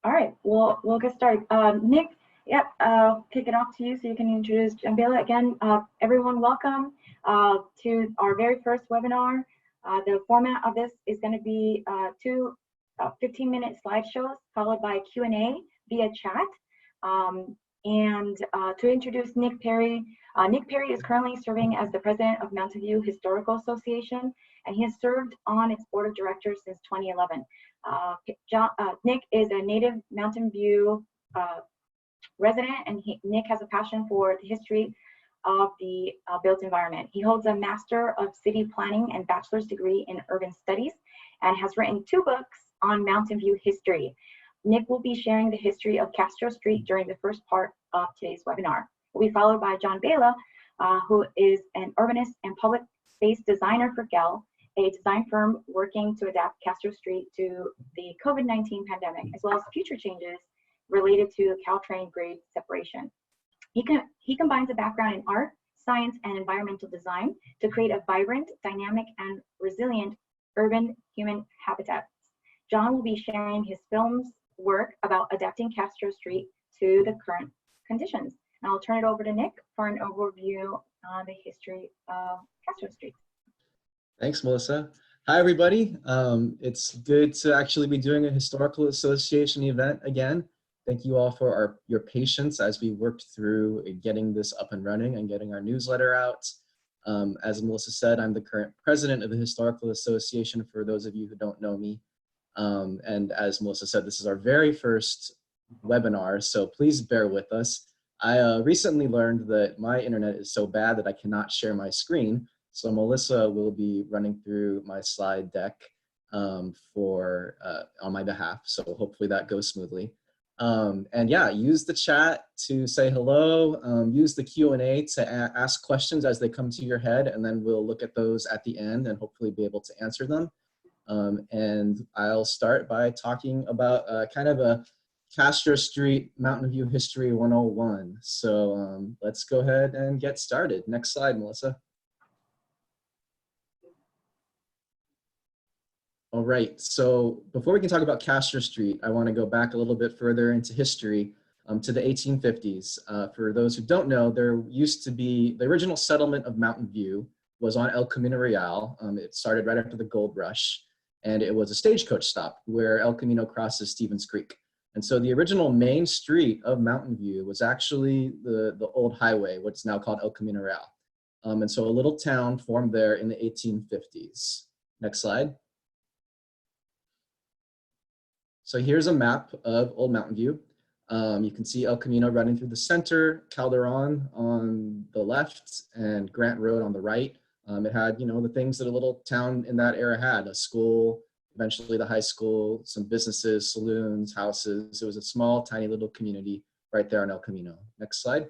All right, we'll get started. Nick, yep, kick it off to you so you can introduce John Bela again. Everyone, welcome to our very first webinar. The format of this is going to be two 15-minute slideshows followed by Q&A via chat. To introduce Nick Perry, Nick Perry is currently serving as the president of Mountain View Historical Association, and he has served on its board of directors since 2011. Nick is a native Mountain View resident, and Nick has a passion for the history of the built environment. He holds a Master of City Planning and bachelor's degree in urban studies and has written 2 books on Mountain View history. Nick will be sharing the history of Castro Street during the first part of today's webinar. We'll be followed by John Bela, who is an urbanist and public space designer for Gehl, a design firm working to adapt Castro Street to the COVID-19 pandemic, as well as future changes related to Caltrain grade separation. He combines a background in art, science, and environmental design to create a vibrant, dynamic, and resilient urban human habitat. John will be sharing his film's work about adapting Castro Street to the current conditions. And I'll turn it over to Nick for an overview on the history of Castro Street. Thanks, Melissa. Hi, everybody. It's good to actually be doing a historical association event again. Thank you all for your patience as we worked through getting this up and running and getting our newsletter out. As Melissa said, I'm the current president of the Historical Association, for those of you who don't know me. And as Melissa said, this is our very first webinar, so please bear with us. I recently learned that my internet is so bad that I cannot share my screen, so Melissa will be running through my slide deck on my behalf, so hopefully that goes smoothly. And yeah, use the chat to say hello, use the Q&A to ask questions as they come to your head, and then we'll look at those at the end and hopefully be able to answer them. And I'll start by talking about kind of a Castro Street Mountain View History 101. So let's go ahead and get started. Next slide, Melissa. All right, so before we can talk about Castro Street, I want to go back a little bit further into history to the 1850s. For those who don't know, there used to be, the original settlement of Mountain View was on El Camino Real. It started right after the gold rush, and it was a stagecoach stop where El Camino crosses Stevens Creek. And so the original main street of Mountain View was actually the old highway, what's now called El Camino Real. And so a little town formed there in the 1850s. Next slide. So here's a map of Old Mountain View. You can see El Camino running through the center, Calderon on the left, and Grant Road on the right. It had, you know, the things that a little town in that era had: a school, eventually the high school, some businesses, saloons, houses. It was a small, tiny little community right there on El Camino. Next slide.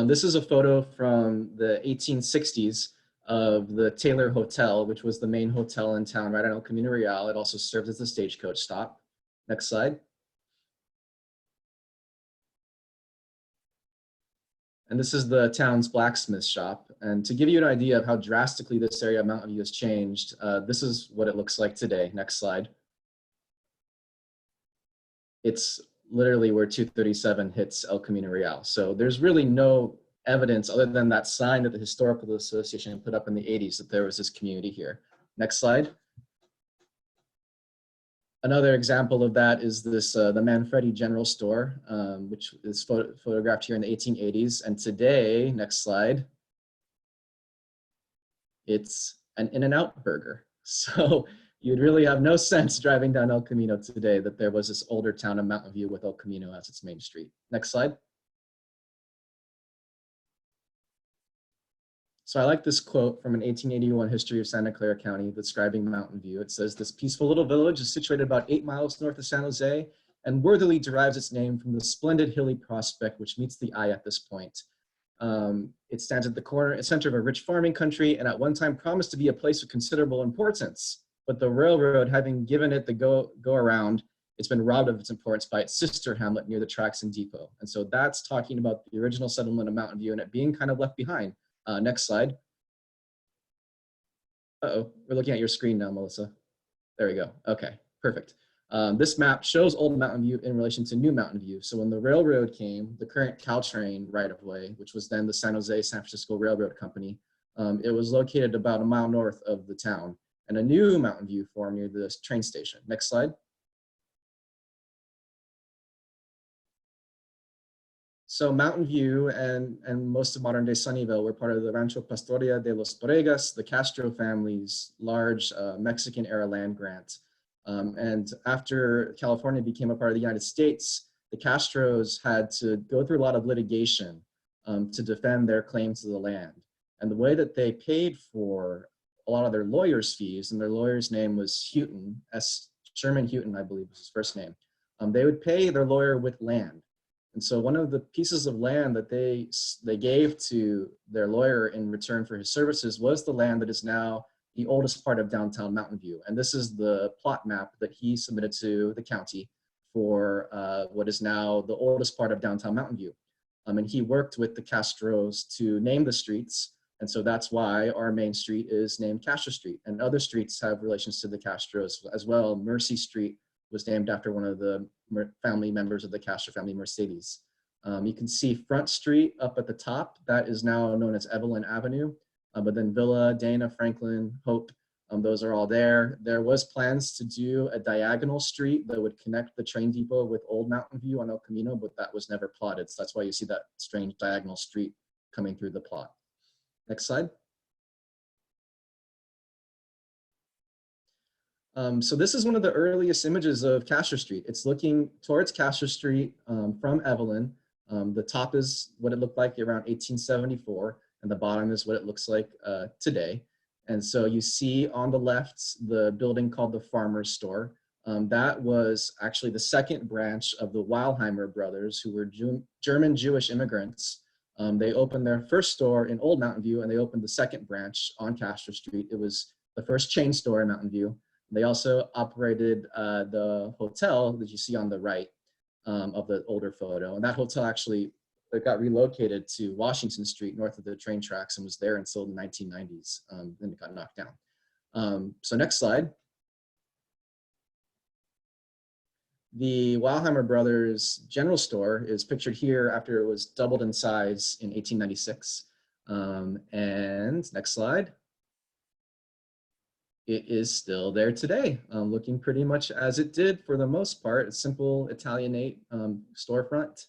This is a photo from the 1860s of the Taylor Hotel, which was the main hotel in town right on El Camino Real. It also served as the stagecoach stop. Next slide. And this is the town's blacksmith shop. And to give you an idea of how drastically this area of Mountain View has changed, this is what it looks like today. Next slide. It's literally where 237 hits El Camino Real. So there's really no evidence other than that sign that the Historical Association put up in the 80s that there was this community here. Next slide. Another example of that is this, the Manfredi General Store, which is photographed here in the 1880s. And today, next slide, it's an In-N-Out burger. So you'd really have no sense driving down El Camino today that there was this older town of Mountain View with El Camino as its main street. Next slide. So I like this quote from an 1881 history of Santa Clara County describing Mountain View. It says, "This peaceful little village is situated about 8 miles north of San Jose and worthily derives its name from the splendid hilly prospect which meets the eye at this point. It stands at the center of a rich farming country and at one time promised to be a place of considerable importance, but the railroad having given it the go around, it's been robbed of its importance by its sister hamlet near the tracks and depot." And so that's talking about the original settlement of Mountain View and it being kind of left behind. Next slide. Uh-oh, we're looking at your screen now, Melissa. There we go. Okay, perfect. This map shows Old Mountain View in relation to New Mountain View. So when the railroad came, the current Caltrain right-of-way, which was then the San Jose-San Francisco Railroad Company, it was located about a mile north of the town. And a new Mountain View formed near the train station. Next slide. So Mountain View and most of modern day Sunnyvale were part of the Rancho Pastoria de los Borregas, the Castro family's large Mexican era land grant. And after California became a part of the United States, the Castros had to go through a lot of litigation to defend their claim to the land. And the way that they paid for a lot of their lawyers' fees, and their lawyer's name was Houghton, Sherman Houghton, I believe was his first name, they would pay their lawyer with land. And so one of the pieces of land that they gave to their lawyer in return for his services was the land that is now the oldest part of downtown Mountain View. And this is the plot map that he submitted to the county for what is now the oldest part of downtown Mountain View. And he worked with the Castros to name the streets. And so that's why our main street is named Castro Street. And other streets have relations to the Castros as well. Mercy Street was named after one of the family members of the Castro family, Mercedes. You can see Front Street up at the top. That is now known as Evelyn Avenue. But then Villa, Dana, Franklin, Hope, those are all there. There was plans to do a diagonal street that would connect the train depot with Old Mountain View on El Camino, but that was never plotted. So that's why you see that strange diagonal street coming through the plot. Next slide. So this is one of the earliest images of Castro Street. It's looking towards Castro Street from Evelyn. The top is what it looked like around 1874, and the bottom is what it looks like today. And so you see on the left, the building called the Farmer's Store. That was actually the second branch of the Weilheimer brothers, who were German Jewish immigrants. They opened their first store in Old Mountain View, and they opened the second branch on Castro Street. It was the first chain store in Mountain View. They also operated the hotel that you see on the right of the older photo. And that hotel actually got relocated to Washington Street north of the train tracks and was there until the 1990s. Then it got knocked down. So next slide. The Weilheimer Brothers General Store is pictured here after it was doubled in size in 1896. And next slide. It is still there today, looking pretty much as it did for the most part. A simple Italianate storefront,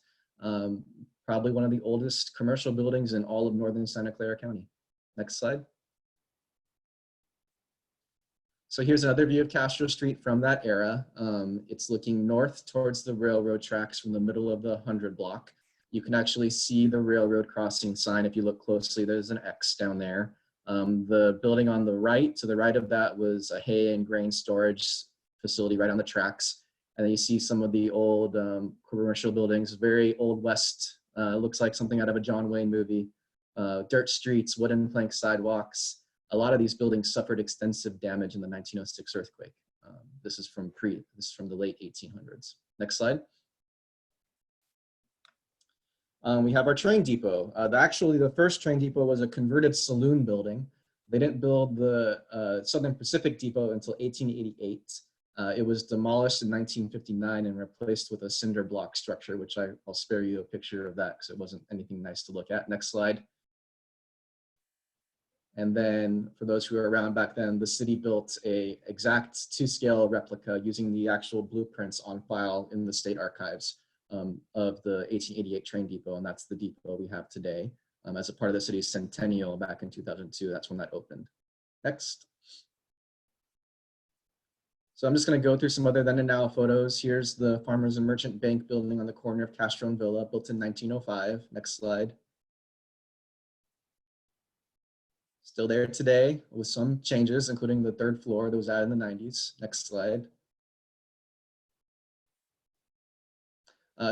probably one of the oldest commercial buildings in all of northern Santa Clara County. Next slide. So here's another view of Castro Street from that era. It's looking north towards the railroad tracks from the middle of the 100 block. You can actually see the railroad crossing sign if you look closely. There's an X down there. The building on the right, to the right of that, was a hay and grain storage facility right on the tracks. And then you see some of the old commercial buildings, very old West, looks like something out of a John Wayne movie. Dirt streets, wooden plank sidewalks. A lot of these buildings suffered extensive damage in the 1906 earthquake. This is from the late 1800s. Next slide. We have our train depot. Actually, the first train depot was a converted saloon building. They didn't build the Southern Pacific Depot until 1888. It was demolished in 1959 and replaced with a cinder block structure, which I'll spare you a picture of that because it wasn't anything nice to look at. Next slide. And then for those who were around back then, the city built a exact to-scale replica using the actual blueprints on file in the state archives of the 1888 train depot, and that's the depot we have today. As a part of the city's centennial back in 2002, that's when that opened. Next. So I'm just going to go through some other then and now photos. Here's the Farmers and Merchant Bank building on the corner of Castro and Villa, built in 1905. Next slide. Still there today with some changes, including the third floor that was added in the 90s. Next slide.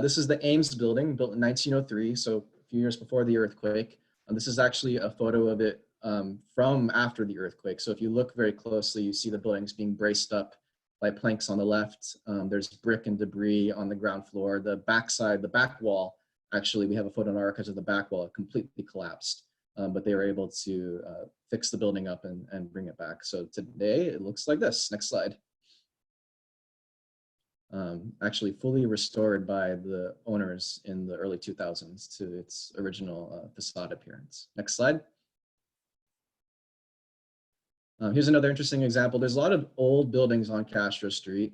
This is the Ames building, built in 1903, so a few years before the earthquake. This is actually a photo of it from after the earthquake. So if you look very closely, you see the buildings being braced up by planks on the left. There's brick and debris on the ground floor. The backside, the back wall, actually, we have a photo in our archives of the back wall. It completely collapsed. But they were able to fix the building up and bring it back. So today it looks like this. Next slide. actually fully restored by the owners in the early 2000s to its original facade appearance. Next slide. Here's another interesting example. There's a lot of old buildings on Castro Street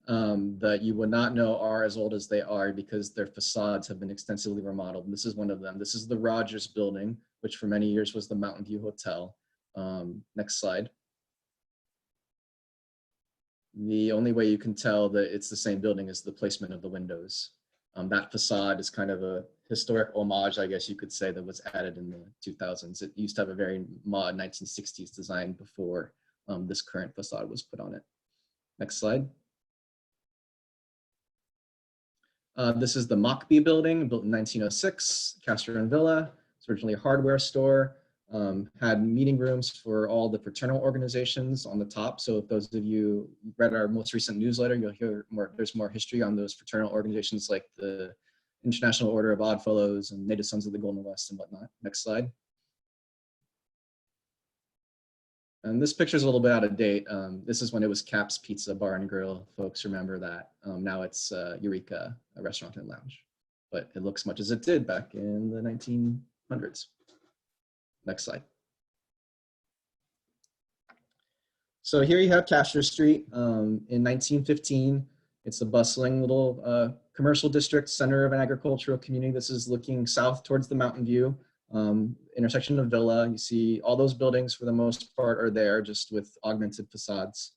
that you would not know are as old as they are because their facades have been extensively remodeled. And this is one of them. This is the Rogers building, which for many years was the Mountain View Hotel. Next slide. The only way you can tell that it's the same building is the placement of the windows. That facade is kind of a historic homage, I guess you could say, that was added in the 2000s. It used to have a very mod 1960s design before this current facade was put on it. Next slide. This is the Mockbee building, built in 1906, Castro and Villa. It's originally a hardware store. Had meeting rooms for all the fraternal organizations on the top. So if those of you read our most recent newsletter, you'll hear more, there's more history on those fraternal organizations like the International Order of Odd Fellows and Native Sons of the Golden West and whatnot. Next slide. And this picture is a little bit out of date. This is when it was Cap's Pizza Bar and Grill. Folks remember that. Now it's Eureka, a restaurant and lounge. But it looks much as it did back in the 1900s. Next slide. So here you have Castro Street in 1915. It's a bustling little commercial district, center of an agricultural community. This is looking south towards the Mountain View, intersection of Villa. You see all those buildings for the most part are there, just with augmented facades.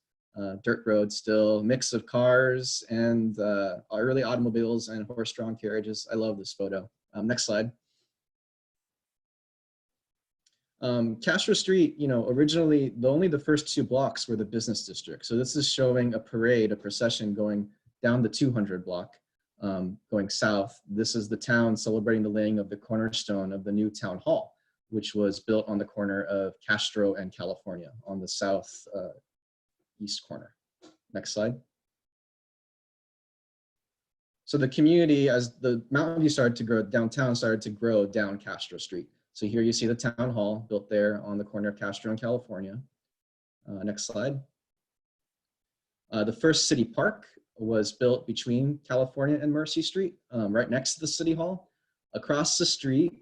Dirt road still, mix of cars and early automobiles and horse-drawn carriages. I love this photo. Next slide. Castro Street, you know, originally only the first 2 blocks were the business district. So this is showing a parade, a procession going down the 200 block, going south. This is the town celebrating the laying of the cornerstone of the new town hall, which was built on the corner of Castro and California on the south east corner. Next slide. So the community, as the Mountain View started to grow, downtown started to grow down Castro Street. So here you see the town hall built there on the corner of Castro and California. Next slide. The first city park was built between California and Mercy Street, right next to the city hall. Across the street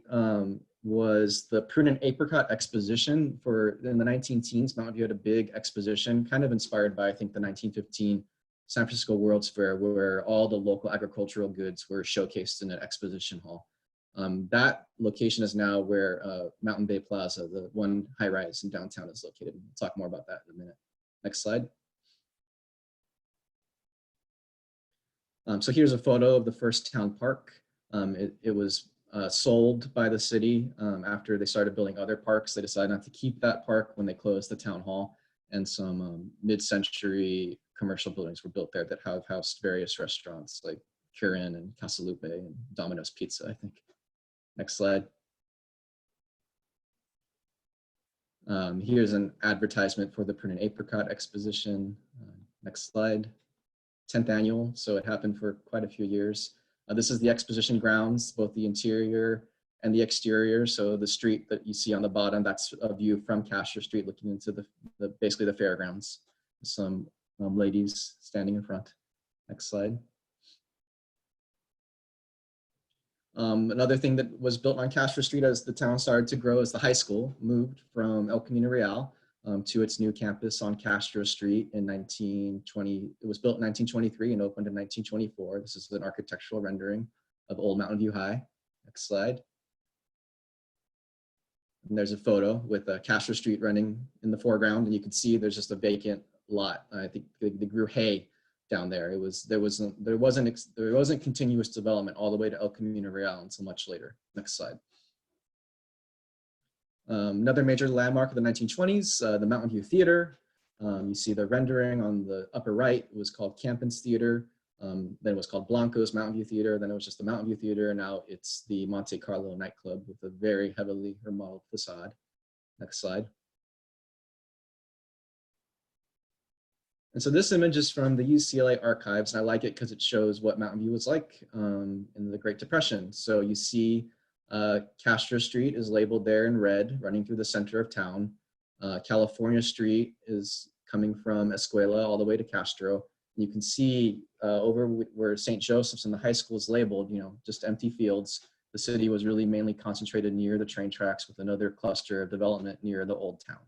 was the prune and apricot exposition in the 19-teens. Mountain View had a big exposition, kind of inspired by, I think, the 1915 San Francisco World's Fair, where all the local agricultural goods were showcased in an exposition hall. That location is now where Mountain Bay Plaza, the one high-rise in downtown, is located. We'll talk more about that in a minute. Next slide. So here's a photo of the first town park. It was sold by the city after they started building other parks. They decided not to keep that park when they closed the town hall, and some mid-century commercial buildings were built there that have housed various restaurants like Curin and Casalupe and Domino's Pizza, I think. Next slide. Here's an advertisement for the prune and apricot exposition. Next slide. 10th annual, so it happened for quite a few years. This is the exposition grounds, both the interior and the exterior. So the street that you see on the bottom, that's a view from Castro Street looking into basically the fairgrounds. Some ladies standing in front. Next slide. Another thing that was built on Castro Street as the town started to grow is the high school moved from El Camino Real to its new campus on Castro Street in 1920. It was built in 1923 and opened in 1924. This is an architectural rendering of Old Mountain View High. Next slide. And there's a photo with Castro Street running in the foreground, and you can see there's just a vacant lot. I think they grew hay down there. There wasn't continuous development all the way to El Camino Real until much later. Next slide. Another major landmark of the 1920s, the Mountain View Theater. You see the rendering on the upper right. It was called Campins Theater. Then it was called Blanco's Mountain View Theater. Then it was just the Mountain View Theater. And now it's the Monte Carlo nightclub with a very heavily remodeled facade. Next slide. And so this image is from the UCLA archives, and I like it because it shows what Mountain View was like in the Great Depression. So you see Castro Street is labeled there in red, running through the center of town. California Street is coming from Escuela all the way to Castro. You can see over where St. Joseph's and the high school is labeled, you know, just empty fields. The city was really mainly concentrated near the train tracks with another cluster of development near the old town.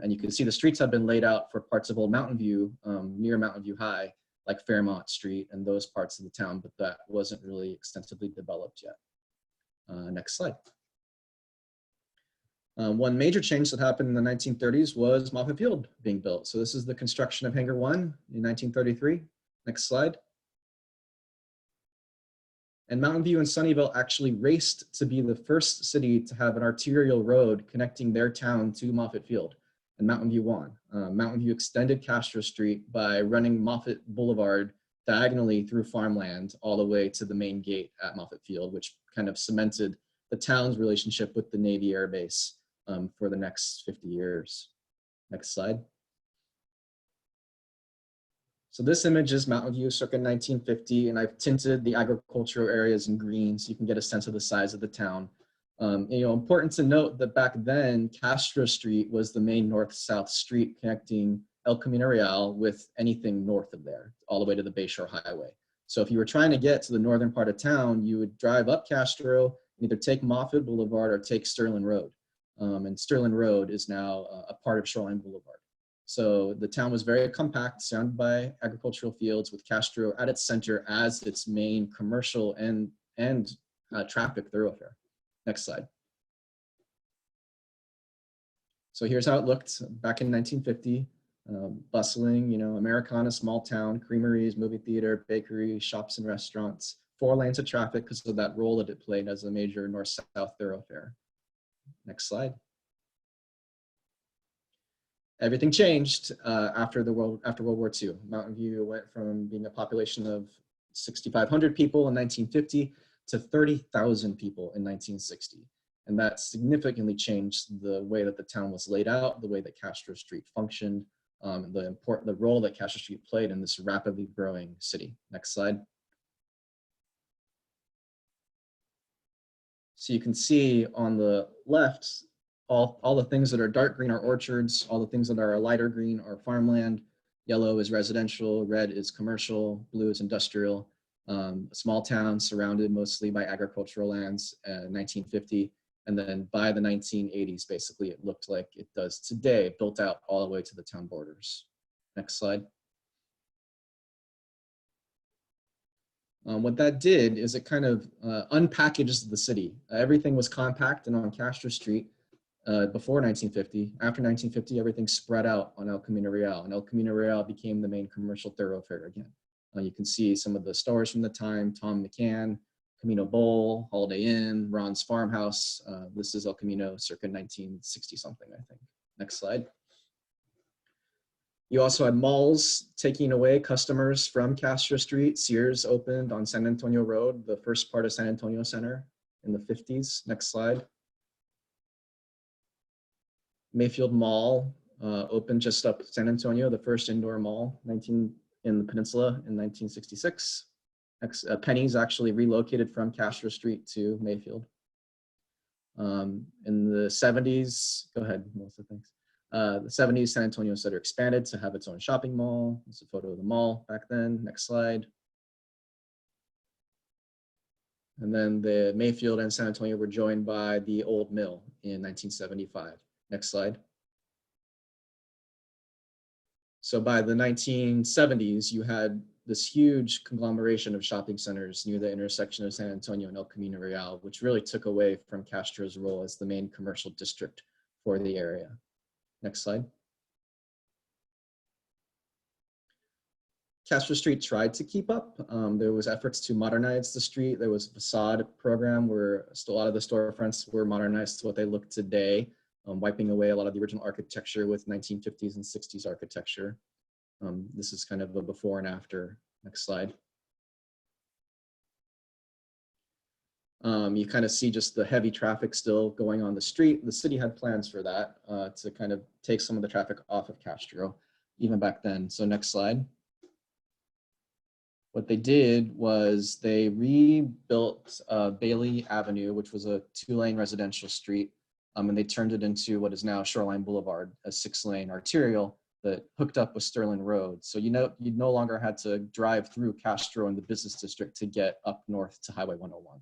And you can see the streets have been laid out for parts of Old Mountain View, near Mountain View High, like Fairmont Street and those parts of the town, but that wasn't really extensively developed yet. Next slide. One major change that happened in the 1930s was Moffett Field being built. So this is the construction of Hangar 1 in 1933. Next slide. And Mountain View and Sunnyvale actually raced to be the first city to have an arterial road connecting their town to Moffett Field, and Mountain View won. Mountain View extended Castro Street by running Moffett Boulevard diagonally through farmland all the way to the main gate at Moffett Field, which kind of cemented the town's relationship with the Navy Air Base for the next 50 years. Next slide. So this image is Mountain View circa 1950, and I've tinted the agricultural areas in green so you can get a sense of the size of the town. You know, important to note that back then, Castro Street was the main north-south street connecting El Camino Real with anything north of there, all the way to the Bayshore Highway. So if you were trying to get to the northern part of town, you would drive up Castro, and either take Moffett Boulevard or take Sterling Road. And Sterling Road is now a part of Shoreline Boulevard. So the town was very compact, surrounded by agricultural fields, with Castro at its center as its main commercial and traffic thoroughfare. Next slide. So here's how it looked back in 1950. Bustling, you know, Americana small town, creameries, movie theater, bakery, shops and restaurants, 4 lanes of traffic because of that role that it played as a major north-south thoroughfare. Next slide. Everything changed after World War II. Mountain View went from being a population of 6,500 people in 1950 to 30,000 people in 1960. And that significantly changed the way that the town was laid out, the way that Castro Street functioned, the role that Castro Street played in this rapidly growing city. Next slide. So you can see on the left, all the things that are dark green are orchards, all the things that are lighter green are farmland, yellow is residential, red is commercial, blue is industrial. A small town surrounded mostly by agricultural lands in 1950. And then by the 1980s, basically, it looked like it does today, built out all the way to the town borders. Next slide. What that did is it kind of unpackaged the city. Everything was compact and on Castro Street before 1950. After 1950, everything spread out on El Camino Real, and El Camino Real became the main commercial thoroughfare again. You can see some of the stores from the time, Tom McCann, Camino Bowl, Holiday Inn, Ron's Farmhouse. This is El Camino circa 1960 something, I think. Next slide. You also had malls taking away customers from Castro Street. Sears opened on San Antonio Road, the first part of San Antonio Center in the 50s. Next slide. Mayfield Mall opened just up San Antonio, the first indoor mall in the peninsula in 1966. Penny's actually relocated from Castro Street to Mayfield. In the 70s, go ahead, Melissa, thanks. The 70s, San Antonio Center expanded to have its own shopping mall. This is a photo of the mall back then. Next slide. And then the Mayfield and San Antonio were joined by the Old Mill in 1975. Next slide. So by the 1970s, you had this huge conglomeration of shopping centers near the intersection of San Antonio and El Camino Real, which really took away from Castro's role as the main commercial district for the area. Next slide. Castro Street tried to keep up. There was efforts to modernize the street. There was a facade program where a lot of the storefronts were modernized to what they look today, wiping away a lot of the original architecture with 1950s and 60s architecture. This is kind of a before and after. Next slide. You kind of see just the heavy traffic still going on the street. The city had plans for that to kind of take some of the traffic off of Castro, even back then. So next slide. What they did was they rebuilt Bailey Avenue, which was a 2-lane residential street, and they turned it into what is now Shoreline Boulevard, a 6-lane arterial. that hooked up with Sterling Road. So you no longer had to drive through Castro and the business district to get up north to Highway 101.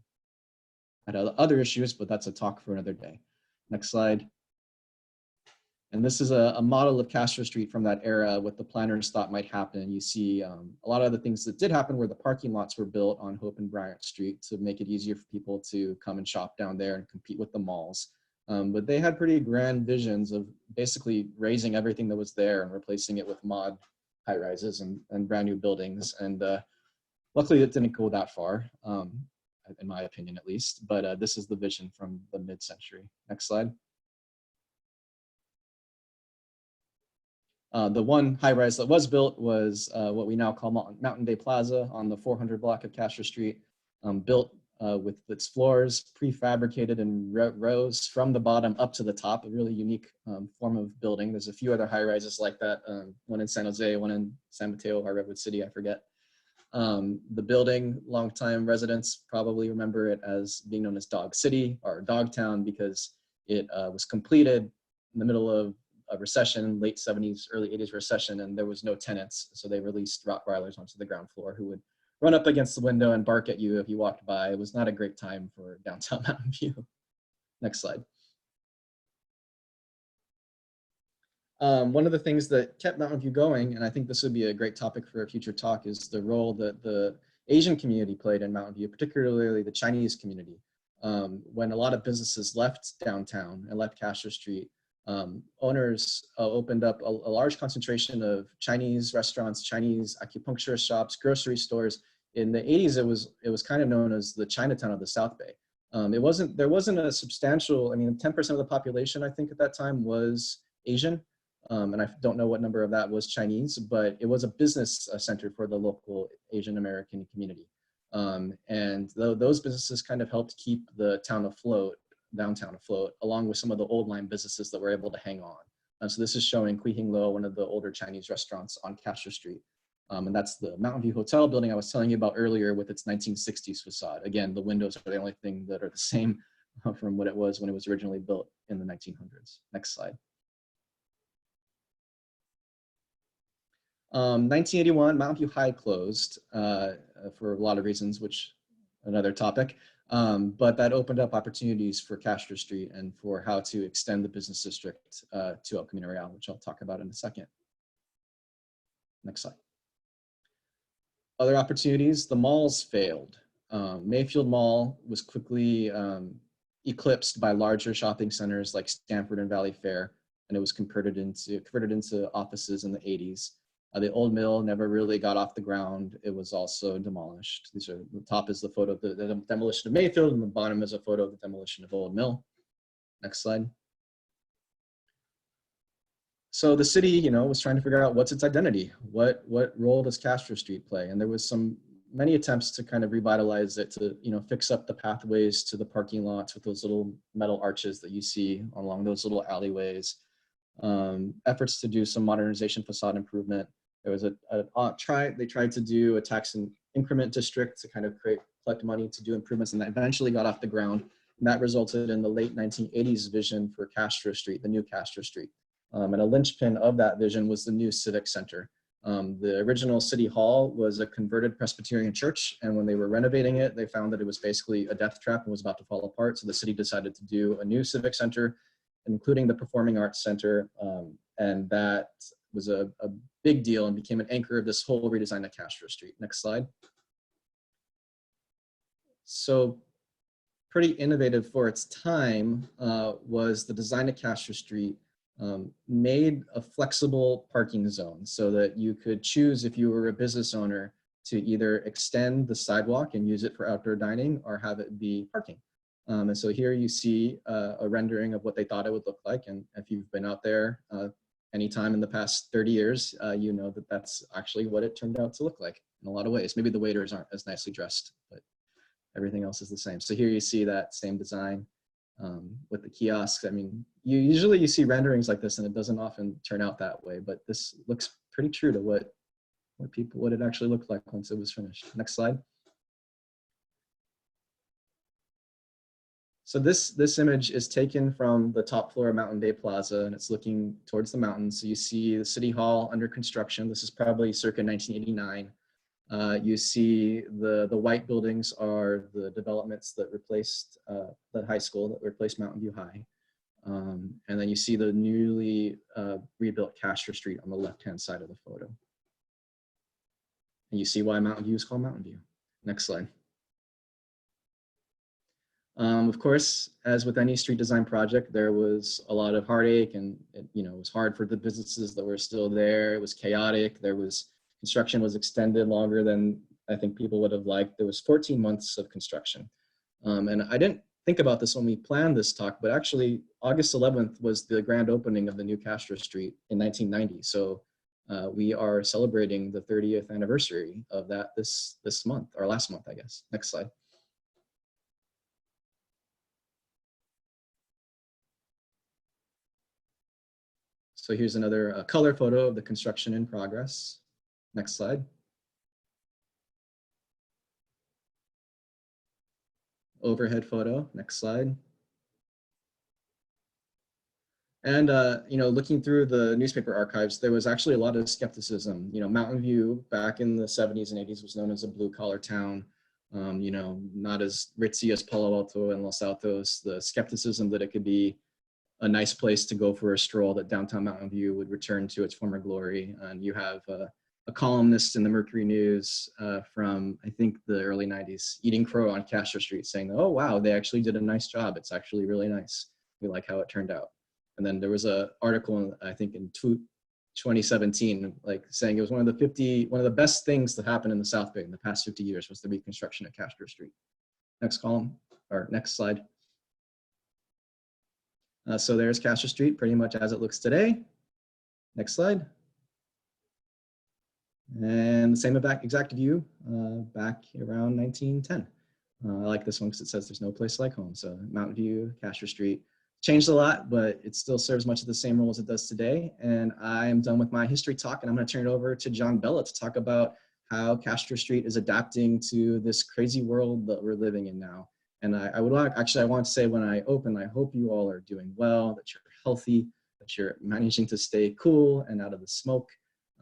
Had other issues, but that's a talk for another day. Next slide. And this is a model of Castro Street from that era, what the planners thought might happen. You see a lot of the things that did happen where the parking lots were built on Hope and Bryant Street to make it easier for people to come and shop down there and compete with the malls. But they had pretty grand visions of basically raising everything that was there and replacing it with mod high rises and brand new buildings. And luckily it didn't go that far, in my opinion at least, but this is the vision from the mid-century. Next slide. The one high rise that was built was what we now call Mountain Day Plaza on the 400 block of Castro Street, built with its floors prefabricated in rows from the bottom up to the top, a really unique form of building. There's a few other high rises like that, one in San Jose, one in San Mateo or Redwood City, I forget. The building, longtime residents probably remember it as being known as Dog City or Dogtown because it was completed in the middle of a recession, late 70s, early 80s recession, and there was no tenants. So they released Rottweilers onto the ground floor who would run up against the window and bark at you if you walked by. It was not a great time for downtown Mountain View. Next slide. One of the things that kept Mountain View going, and I think this would be a great topic for a future talk, is the role that the Asian community played in Mountain View, particularly the Chinese community. When a lot of businesses left downtown and left Castro Street, owners opened up a large concentration of Chinese restaurants, Chinese acupuncture shops, grocery stores. In the 80s, it was kind of known as the Chinatown of the South Bay. There wasn't a substantial, I mean, 10% of the population, I think at that time was Asian. And I don't know what number of that was Chinese, but it was a business center for the local Asian American community. And those businesses kind of helped keep the town afloat, downtown afloat, along with some of the old line businesses that were able to hang on. So this is showing Kui Hing Lo, one of the older Chinese restaurants on Castro Street. And that's the Mountain View Hotel building I was telling you about earlier with its 1960s facade. Again, the windows are the only thing that are the same from what it was when it was originally built in the 1900s. Next slide. 1981, Mountain View High closed for a lot of reasons, which another topic. But that opened up opportunities for Castro Street and for how to extend the business district to El Camino Real, which I'll talk about in a second. Next slide. Other opportunities, the malls failed. Mayfield Mall was quickly eclipsed by larger shopping centers like Stanford and Valley Fair, and it was converted into offices in the 80s. The old mill never really got off the ground. It was also demolished. The top is the photo of the demolition of Mayfield, and the bottom is a photo of the demolition of Old Mill. Next slide. So the city, was trying to figure out what's its identity. What role does Castro Street play? And there was many attempts to kind of revitalize it, to fix up the pathways to the parking lots with those little metal arches that you see along those little alleyways. Efforts to do some modernization, facade improvement. There was they tried to do a tax and increment district to kind of collect money to do improvements, and that eventually got off the ground. And that resulted in the late 1980s vision for Castro Street, the new Castro Street. And a linchpin of that vision was the new Civic Center. The original City Hall was a converted Presbyterian church, and when they were renovating it, they found that it was basically a death trap and was about to fall apart. So the city decided to do a new Civic Center, including the Performing Arts Center, and that was a big deal and became an anchor of this whole redesign of Castro Street. Next slide. So pretty innovative for its time was the design of Castro Street. Made a flexible parking zone so that you could choose, if you were a business owner, to either extend the sidewalk and use it for outdoor dining or have it be parking. And so here you see a rendering of what they thought it would look like. And if you've been out there anytime in the past 30 years, you know that that's actually what it turned out to look like in a lot of ways. Maybe the waiters aren't as nicely dressed, but everything else is the same. So here you see that same design with the kiosks. I mean, usually you see renderings like this and it doesn't often turn out that way, but this looks pretty true to what it actually looked like once it was finished. Next slide. So this image is taken from the top floor of Mountain Bay Plaza, and it's looking towards the mountains. So you see the City Hall under construction. This is probably circa 1989. You see the white buildings are the developments that replaced the high school, that replaced Mountain View High. And then you see the newly rebuilt Castro Street on the left-hand side of the photo. And you see why Mountain View is called Mountain View. Next slide. Of course, as with any street design project, there was a lot of heartache, and it was hard for the businesses that were still there. It was chaotic. Construction was extended longer than I think people would have liked. There was 14 months of construction. And I didn't think about this when we planned this talk, but actually August 11th was the grand opening of the new Castro Street in 1990. So we are celebrating the 30th anniversary of that this month, or last month, I guess. Next slide. So here's another color photo of the construction in progress. Next slide. Overhead photo. Next slide. And looking through the newspaper archives, there was actually a lot of skepticism. Mountain View back in the 70s and 80s was known as a blue-collar town. Not as ritzy as Palo Alto and Los Altos. The skepticism that it could be a nice place to go for a stroll, that downtown Mountain View would return to its former glory. And you have a columnist in the Mercury News from, I think, the early 90s, eating crow on Castro Street, saying, oh, wow, they actually did a nice job. It's actually really nice. We like how it turned out. And then there was an article, I think in 2017, like saying it was one of the best things that happened in the South Bay in the past 50 years was the reconstruction of Castro Street. Next column, or next slide. So there's Castro Street, pretty much as it looks today. Next slide. And the same exact view back around 1910. I like this one because it says there's no place like home. So Mountain View, Castro Street. Changed a lot, but it still serves much of the same role as it does today. And I am done with my history talk, and I'm going to turn it over to John Bela to talk about how Castro Street is adapting to this crazy world that we're living in now. And I want to say when I open, I hope you all are doing well, that you're healthy, that you're managing to stay cool and out of the smoke.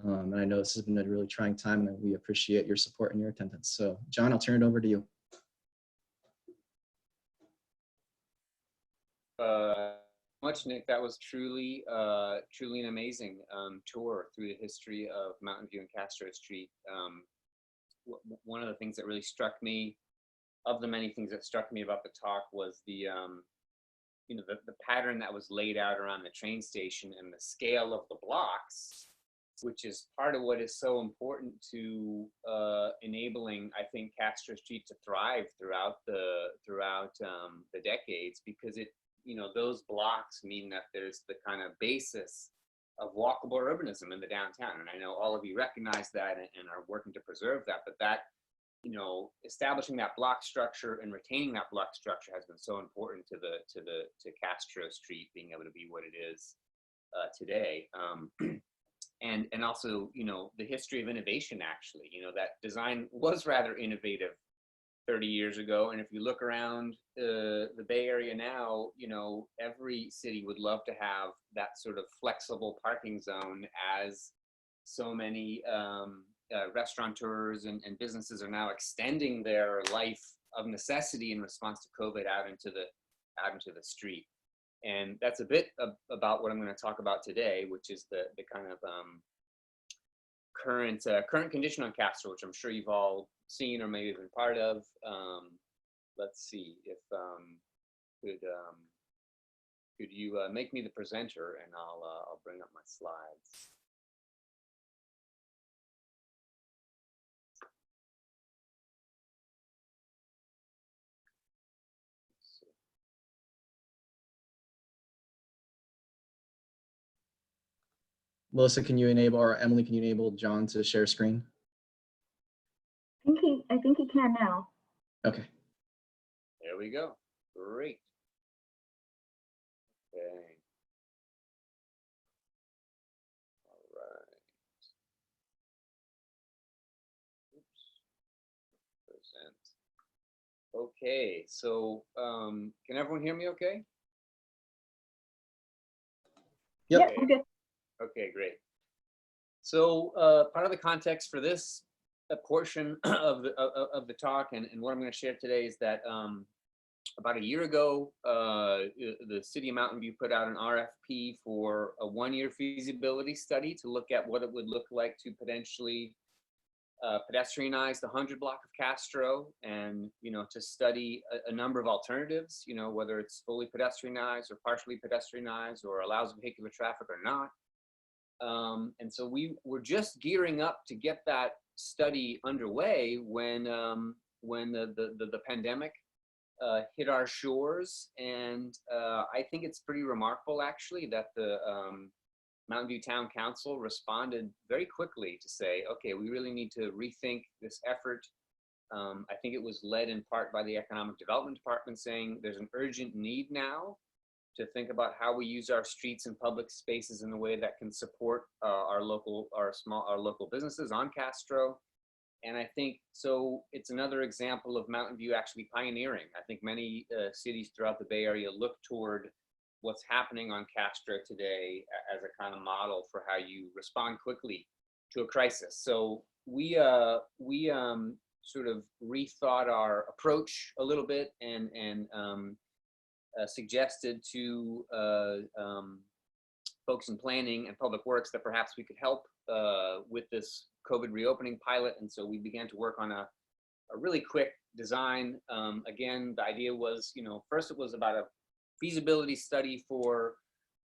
And I know this has been a really trying time, and we appreciate your support and your attendance. So John, I'll turn it over to you. Much, Nick. That was truly an amazing tour through the history of Mountain View and Castro Street. One of the things that really struck me, of the many things that struck me about the talk, was the pattern that was laid out around the train station and the scale of the blocks, which is part of what is so important to enabling, I think, Castro Street to thrive throughout the decades, because those blocks mean that there's the kind of basis of walkable urbanism in the downtown. And I know all of you recognize that and are working to preserve that, but that, establishing that block structure and retaining that block structure has been so important to Castro Street being able to be what it is today. And also, the history of innovation, actually, that design was rather innovative 30 years ago. And if you look around the Bay Area now, every city would love to have that sort of flexible parking zone, as so many restaurateurs and businesses are now extending their life of necessity in response to COVID out into the street. And that's a bit about what I'm going to talk about today, which is the kind of current condition on Castro, which I'm sure you've all seen or maybe been part of. Let's see if could you make me the presenter, and I'll bring up my slides. Melissa, can you enable, or Emily, can you enable John to share screen? I think he can now. Okay. There we go. Great. Okay. All right. Oops. Present. Okay, so can everyone hear me okay? Yep. Yeah, I'm good. Okay, great. So part of the context for this portion of the talk and what I'm going to share today is that about a year ago, the city of Mountain View put out an RFP for a 1-year feasibility study to look at what it would look like to potentially pedestrianize the 100 block of Castro, and to study a number of alternatives, whether it's fully pedestrianized or partially pedestrianized or allows vehicular traffic or not. And so we were just gearing up to get that study underway when the pandemic hit our shores. And I think it's pretty remarkable, actually, that the Mountain View Town Council responded very quickly to say, okay, we really need to rethink this effort. I think it was led in part by the Economic Development Department saying there's an urgent need now to think about how we use our streets and public spaces in a way that can support our local businesses on Castro. And I think so it's another example of Mountain View actually pioneering. I think many cities throughout the Bay Area look toward what's happening on Castro today as a kind of model for how you respond quickly to a crisis. So we sort of rethought our approach a little bit and suggested to folks in planning and public works that perhaps we could help with this COVID reopening pilot. And so we began to work on a really quick design. Again, the idea was, first it was about a feasibility study for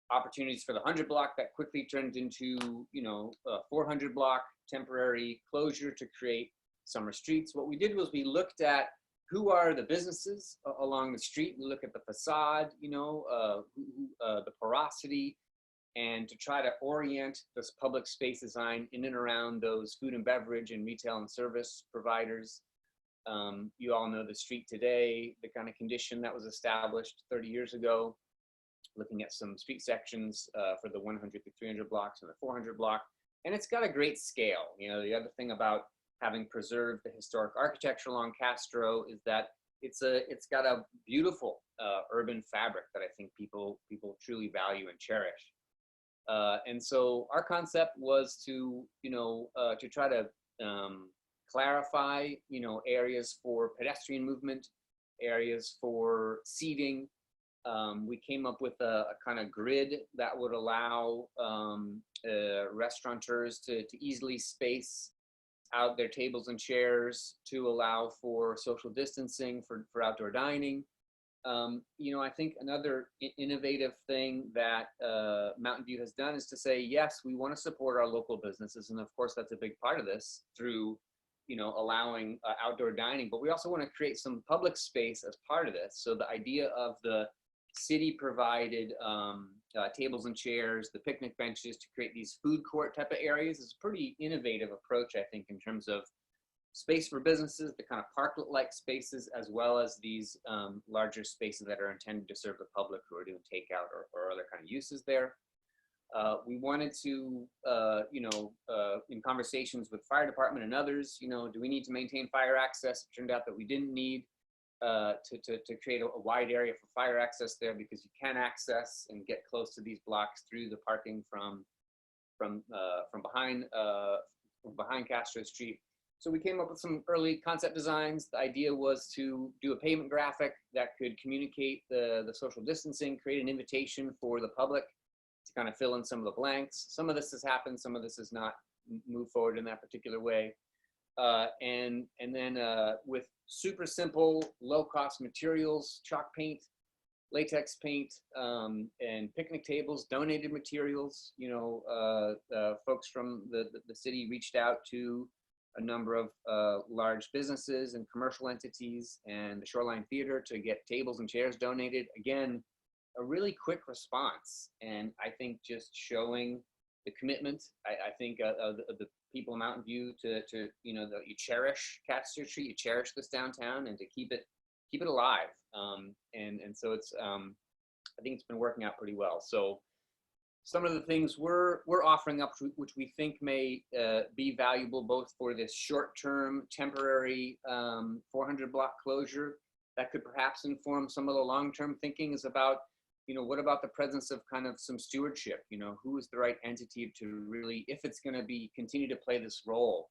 opportunities for the 100 block that quickly turned into, a 400 block temporary closure to create summer streets. What we did was we looked at who are the businesses along the street. We look at the facade, the porosity, and to try to orient this public space design in and around those food and beverage and retail and service providers. You all know the street today, the kind of condition that was established 30 years ago, looking at some street sections for the 100 to 300 blocks and the 400 block. And it's got a great scale. The other thing about having preserved the historic architecture along Castro is that it's got a beautiful urban fabric that I think people truly value and cherish. And so our concept was to try to clarify, areas for pedestrian movement, areas for seating. We came up with a kind of grid that would allow restaurateurs to easily space out their tables and chairs, to allow for social distancing for outdoor dining. I think another innovative thing that Mountain View has done is to say, yes, we want to support our local businesses. And of course, that's a big part of this through, allowing outdoor dining, but we also want to create some public space as part of this. So the idea of the city provided tables and chairs, the picnic benches, to create these food court type of areas is a pretty innovative approach, I think, in terms of space for businesses, the kind of parklet-like spaces, as well as these larger spaces that are intended to serve the public who are doing takeout or other kind of uses there. We wanted to, in conversations with fire department and others, do we need to maintain fire access? It turned out that we didn't need to create a wide area for fire access there, because you can access and get close to these blocks through the parking from behind Castro Street. So we came up with some early concept designs. The idea was to do a pavement graphic that could communicate the social distancing, create an invitation for the public to kind of fill in some of the blanks. Some of this has happened, some of this has not moved forward in that particular way. And then with super simple, low-cost materials, chalk paint, latex paint, and picnic tables, donated materials. Folks from the city reached out to a number of large businesses and commercial entities and the Shoreline Theater to get tables and chairs donated. Again, a really quick response. And I think just showing the commitment, I think of the people in Mountain View to that you cherish Castro Street, you cherish this downtown, and to keep it alive. And so it's, I think it's been working out pretty well. So some of the things we're offering up, which we think may be valuable both for this short-term temporary 400 block closure, that could perhaps inform some of the long-term thinking is about, you know, what about the presence of kind of some stewardship? You know, who is the right entity to really, if it's going to be continue to play this role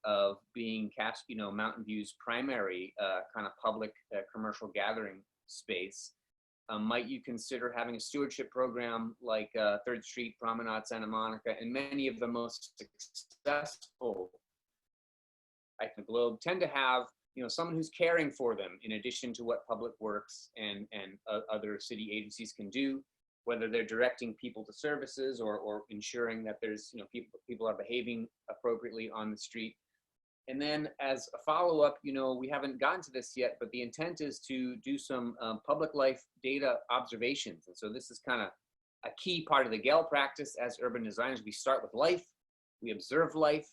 of being you know, Mountain View's primary kind of public commercial gathering space, might you consider having a stewardship program like 3rd Street, Promenade, Santa Monica, and many of the most successful in the globe tend to have, you know, someone who's caring for them in addition to what Public Works and other city agencies can do, whether they're directing people to services or ensuring that there's, you know, people are behaving appropriately on the street. And then as a follow-up, you know, we haven't gotten to this yet, but the intent is to do some public life data observations. And so this is kind of a key part of the Gehl practice as urban designers. We start with life, we observe life,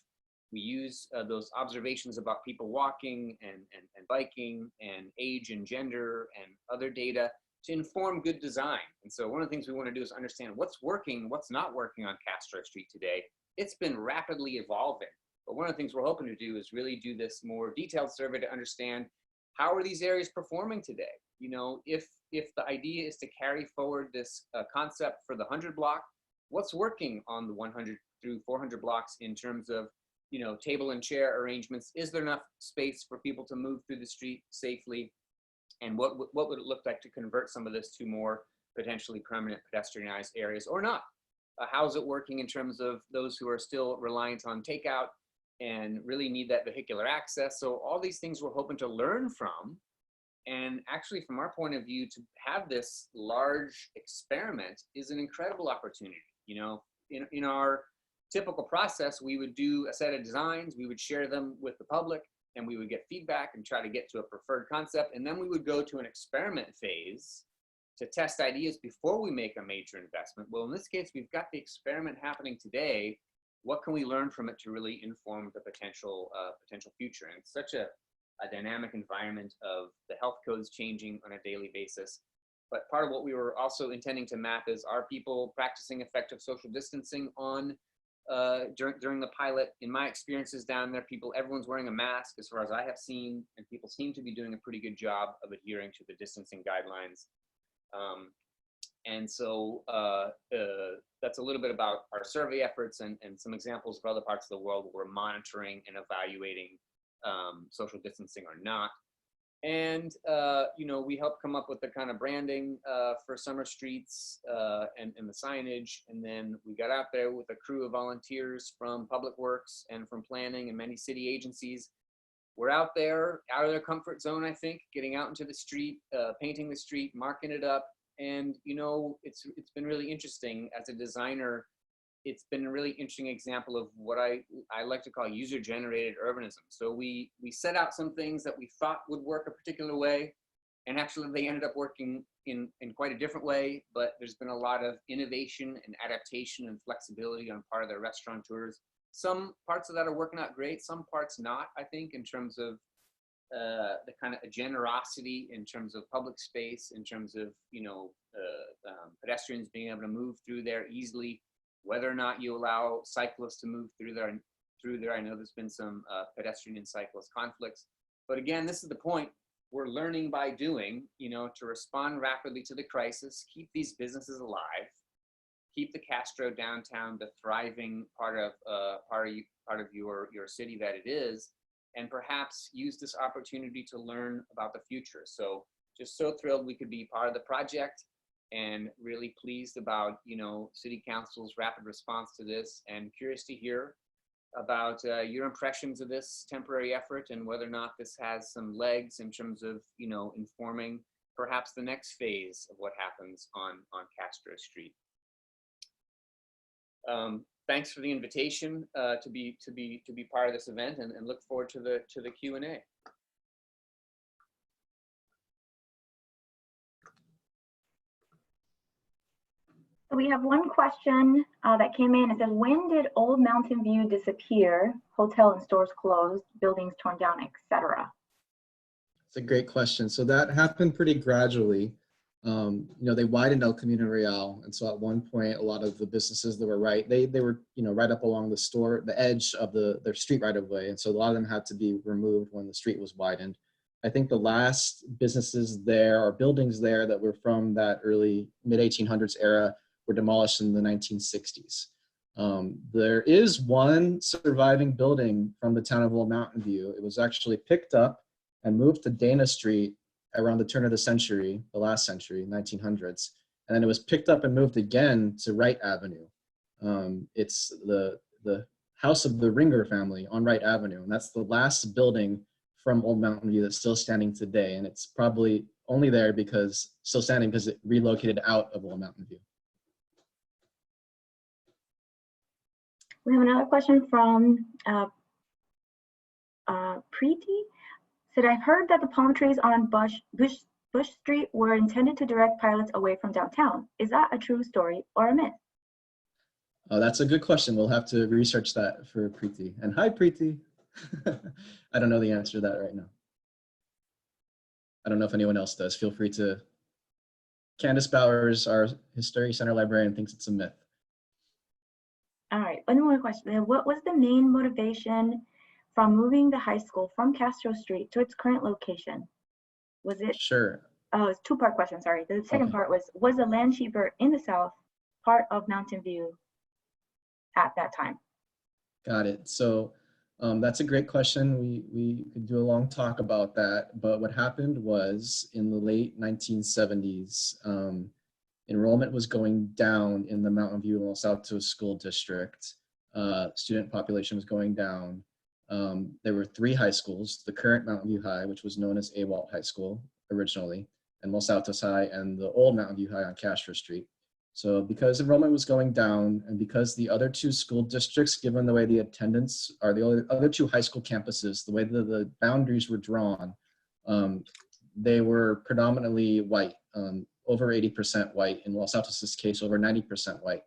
we use those observations about people walking and biking and age and gender and other data to inform good design. And so one of the things we want to do is understand what's working, what's not working on Castro Street today. It's been rapidly evolving. But one of the things we're hoping to do is really do this more detailed survey to understand how are these areas performing today? You know, if the idea is to carry forward this concept for the 100 block, what's working on the 100 through 400 blocks in terms of, you know, table and chair arrangements? Is there enough space for people to move through the street safely? And what would it look like to convert some of this to more potentially permanent pedestrianized areas or not? How's it working in terms of those who are still reliant on takeout and really need that vehicular access? So all these things we're hoping to learn from. And actually, from our point of view, to have this large experiment is an incredible opportunity. You know, in our typical process, we would do a set of designs, we would share them with the public, and we would get feedback and try to get to a preferred concept. And then we would go to an experiment phase to test ideas before we make a major investment. Well, in this case, we've got the experiment happening today. What can we learn from it to really inform the potential future? And it's such a dynamic environment of the health codes changing on a daily basis. But part of what we were also intending to map is, are people practicing effective social distancing on during the pilot? In my experiences down there, everyone's wearing a mask as far as I have seen, and people seem to be doing a pretty good job of adhering to the distancing guidelines. And so that's a little bit about our survey efforts and some examples of other parts of the world where we're monitoring and evaluating social distancing or not. And, you know, we helped come up with the kind of branding for summer streets and the signage. And then we got out there with a crew of volunteers from Public Works and from planning and many city agencies. We're out there, out of their comfort zone, I think, getting out into the street, painting the street, marking it up. And, you know, it's been really interesting as a designer. It's been a really interesting example of what I like to call user-generated urbanism. So we set out some things that we thought would work a particular way, and actually they ended up working in quite a different way. But there's been a lot of innovation and adaptation and flexibility on part of the restaurateurs. Some parts of that are working out great, some parts not, I think, in terms of the kind of generosity in terms of public space, in terms of, you know, pedestrians being able to move through there easily, whether or not you allow cyclists to move through there. I know there's been some pedestrian and cyclist conflicts, but again, this is the point. We're learning by doing, you know, to respond rapidly to the crisis, keep these businesses alive, keep the Castro downtown the thriving part of your city that it is, and perhaps use this opportunity to learn about the future. So just so thrilled we could be part of the project, and really pleased about, you know, City Council's rapid response to this, and curious to hear about your impressions of this temporary effort and whether or not this has some legs in terms of, you know, informing perhaps the next phase of what happens on Castro Street. Thanks for the invitation to be part of this event, and look forward to the Q&A. So we have one question that came in. It says, when did Old Mountain View disappear? Hotel and stores closed, buildings torn down, etc. It's a great question. So that happened pretty gradually. You know, they widened El Camino Real, and so at one point, a lot of the businesses that were they were, you know, right up along the edge of their street right of way, and so a lot of them had to be removed when the street was widened. I think the last businesses there or buildings there that were from that early mid-1800s era were demolished in the 1960s. There is one surviving building from the town of Old Mountain View. It was actually picked up and moved to Dana Street around the turn of the century, the last century, 1900s. And then it was picked up and moved again to Wright Avenue. It's the house of the Ringer family on Wright Avenue. And that's the last building from Old Mountain View that's still standing today. And it's probably only there because, still standing because it relocated out of Old Mountain View. We have another question from Preeti. Said, I've heard that the palm trees on Bush Street were intended to direct pilots away from downtown. Is that a true story or a myth? Oh, that's a good question. We'll have to research that for Preeti. And hi, Preeti. I don't know the answer to that right now. I don't know if anyone else does. Feel free to. Candace Bowers, our History Center librarian, thinks it's a myth. All right, one more question. What was the main motivation from moving the high school from Castro Street to its current location? Was it? Sure. Oh, it's a two-part question, sorry. The second part was the land cheaper in the south part of Mountain View at that time? Got it. So that's a great question. We could do a long talk about that, but what happened was in the late 1970s, enrollment was going down in the Mountain View and Los Altos school district. Student population was going down. There were 3 high schools, the current Mountain View High, which was known as AWALT High School originally, and Los Altos High, and the old Mountain View High on Castro Street. So because enrollment was going down, and because the other 2 school districts, given the way the attendance, or the other 2 high school campuses, the way that the boundaries were drawn, they were predominantly white, over 80% white. In Los Altos' case, over 90% white.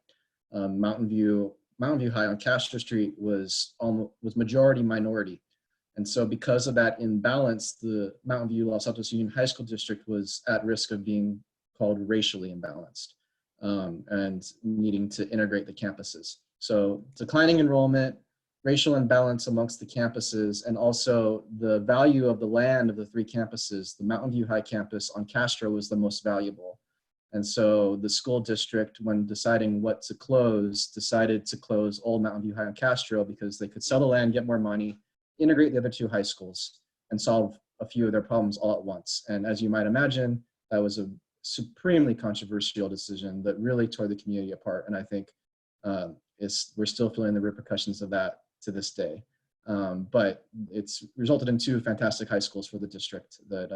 Mountain View High on Castro Street was majority minority. And so because of that imbalance, the Mountain View Los Altos Union High School District was at risk of being called racially imbalanced. And needing to integrate the campuses. So declining enrollment, racial imbalance amongst the campuses, and also the value of the land of the 3 campuses. The Mountain View High campus on Castro was the most valuable. And so the school district, when deciding what to close, decided to close Old Mountain View High on Castro because they could sell the land, get more money, integrate the other 2 high schools, and solve a few of their problems all at once. And as you might imagine, that was a supremely controversial decision that really tore the community apart. And I think we're still feeling the repercussions of that to this day. But it's resulted in 2 fantastic high schools for the district that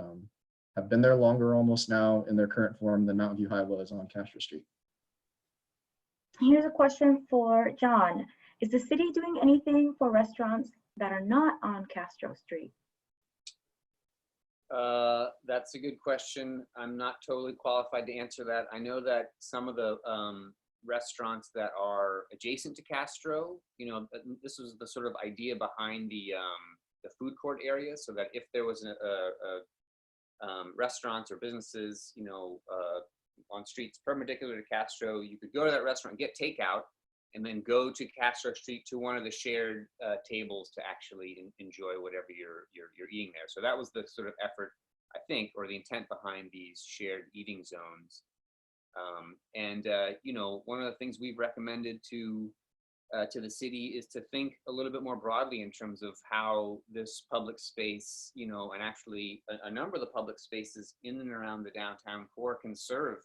have been there longer almost now in their current form than Mountain View High was on Castro Street. Here's a question for John. Is the city doing anything for restaurants that are not on Castro Street? That's a good question. I'm not totally qualified to answer that. I know that some of the restaurants that are adjacent to Castro, this was the sort of idea behind the food court area, so that if there was restaurants or businesses, on streets perpendicular to Castro, you could go to that restaurant, get takeout, and then go to Castro Street to one of the shared tables to actually enjoy whatever you're eating there. So that was the sort of effort, I think, or the intent behind these shared eating zones. One of the things we've recommended to the city is to think a little bit more broadly in terms of how this public space, and actually a number of the public spaces in and around the downtown core can serve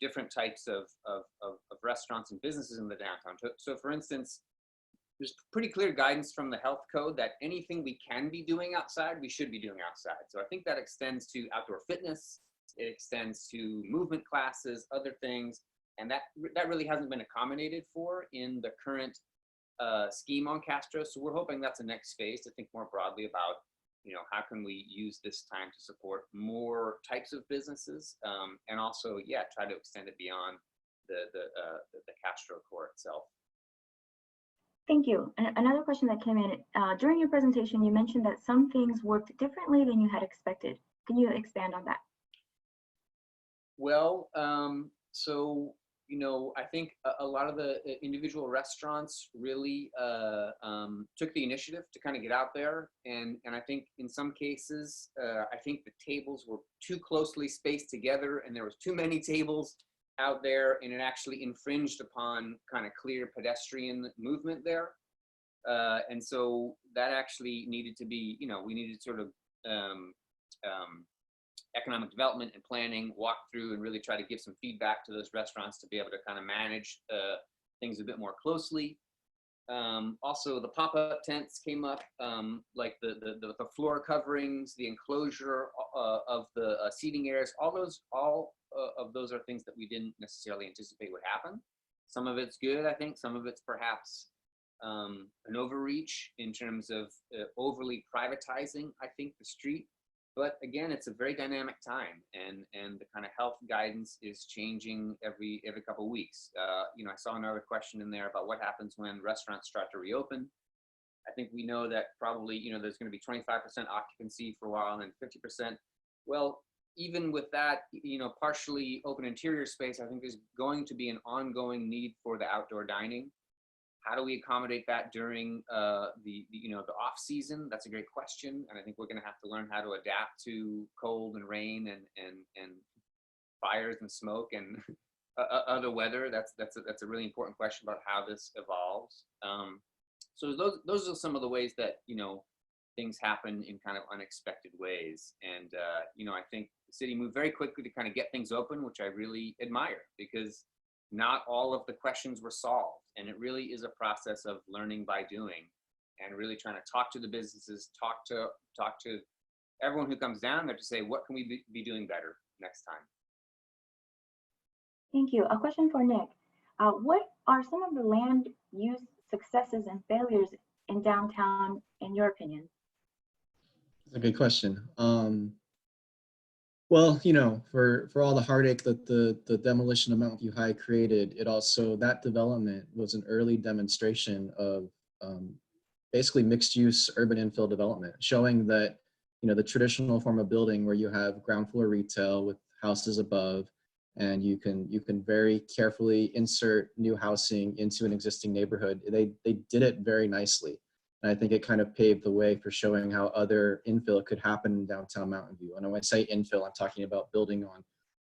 different types of restaurants and businesses in the downtown. So for instance, there's pretty clear guidance from the health code that anything we can be doing outside, we should be doing outside. So I think that extends to outdoor fitness, it extends to movement classes, other things, and that really hasn't been accommodated for in the current scheme on Castro. So we're hoping that's the next phase, to think more broadly about how can we use this time to support more types of businesses, and also, try to extend it beyond the Castro core itself. Thank you. Another question that came in, during your presentation, you mentioned that some things worked differently than you had expected. Can you expand on that? Well, so you know, I think a lot of the individual restaurants really took the initiative to kind of get out there. And I think in some cases, I think the tables were too closely spaced together and there was too many tables out there, and it actually infringed upon kind of clear pedestrian movement there. And so that actually needed to be, you know, we needed sort of economic development and planning walk through and really try to give some feedback to those restaurants to be able to kind of manage things a bit more closely. Also, the pop-up tents came up, like the floor coverings, the enclosure of the seating areas. All of those are things that we didn't necessarily anticipate would happen. Some of it's good, I think. Some of it's perhaps an overreach in terms of overly privatizing, I think, the street. But again, it's a very dynamic time, and the kind of health guidance is changing every couple of weeks. You know, I saw another question in there about what happens when restaurants start to reopen. I think we know that probably, you know, there's going to be 25% occupancy for a while and 50%. Well, even with that, you know, partially open interior space, I think there's going to be an ongoing need for the outdoor dining. How do we accommodate that during you know, the off season? That's a great question, and I think we're going to have to learn how to adapt to cold and rain and fires and smoke and other weather. That's a really important question about how this evolves. So those are some of the ways that, you know, things happen in kind of unexpected ways, and you know, I think the city moved very quickly to kind of get things open, which I really admire, because not all of the questions were solved. And it really is a process of learning by doing and really trying to talk to the businesses, talk to everyone who comes down there to say, what can we be doing better next time? Thank you. A question for Nick. What are some of the land use successes and failures in downtown, in your opinion? That's a good question. Well, you know, for all the heartache that the demolition of Mountain View High created, it also, that development was an early demonstration of basically mixed use urban infill development, showing that, you know, the traditional form of building where you have ground floor retail with houses above, and you can very carefully insert new housing into an existing neighborhood. They did it very nicely. And I think it kind of paved the way for showing how other infill could happen in downtown Mountain View. And when I say infill, I'm talking about building on